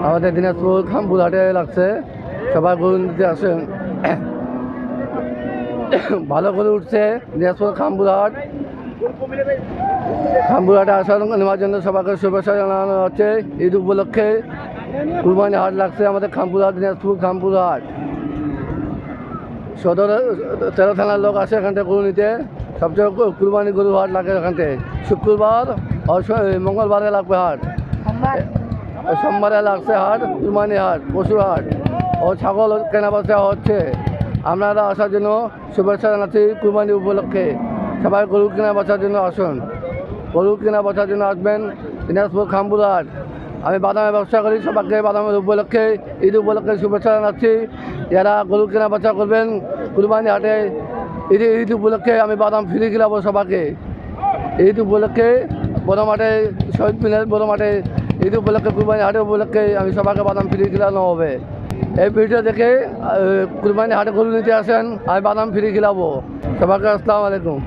আমাদের দিনাজপুর খামপুরহাটে লাগছে, সবাই গরু নিতে আসেন। ভালো করে উঠছে দিনাজপুর খামপুরহাটে আসার নেওয়ার জন্য সবাইকে শুভেচ্ছা জানানো হচ্ছে। ঈদ উপলক্ষে কুরবানি হাট লাগছে আমাদের খামপুরহাট, দিনাজপুর খামপুরহাট সদরে 13 থানার লোক আসে এখান থেকে গরু নিতে। সবচেয়ে কুরবানি গরু হাট লাগে এখান থেকে শুক্রবার আর মঙ্গলবারে লাগবে হাট, সোমবারে লাগছে হাট, কুরবানি হাট, পশু হাট ও ছাগল কেনা বেচা হচ্ছে। আপনারা আসার জন্য শুভেচ্ছা জানাচ্ছি। কুরবানি উপলক্ষে সবাই গরু কেনা বেচার জন্য আসুন, গরু কেনা বেচার জন্য আসবেন দিনাজপুর খামপুরহাট। আমি বাদামের ব্যবসা করি, সবাইকে বাদামের উপলক্ষে ঈদ উপলক্ষে শুভেচ্ছা জানাচ্ছি। যারা গরু কেনা বেচা করবেন কুরবানি হাটে ঈদ উপলক্ষে আমি বাদাম ফ্রি খিলাবো সবাইকে। ঈদ উপলক্ষে বড় মাঠে, শহীদ মিনার বড় মাঠে ঈদ উপলক্ষে কুরবানি হাটের উপলক্ষে আমি সবাইকে বাদাম ফ্রি খিলানো হবে। এই ভিডিও দেখে কুরবানি হাটে গরু নিতে আসেন, আমি বাদাম ফ্রি খিলাবো সবাইকে। আসসালামু আলাইকুম।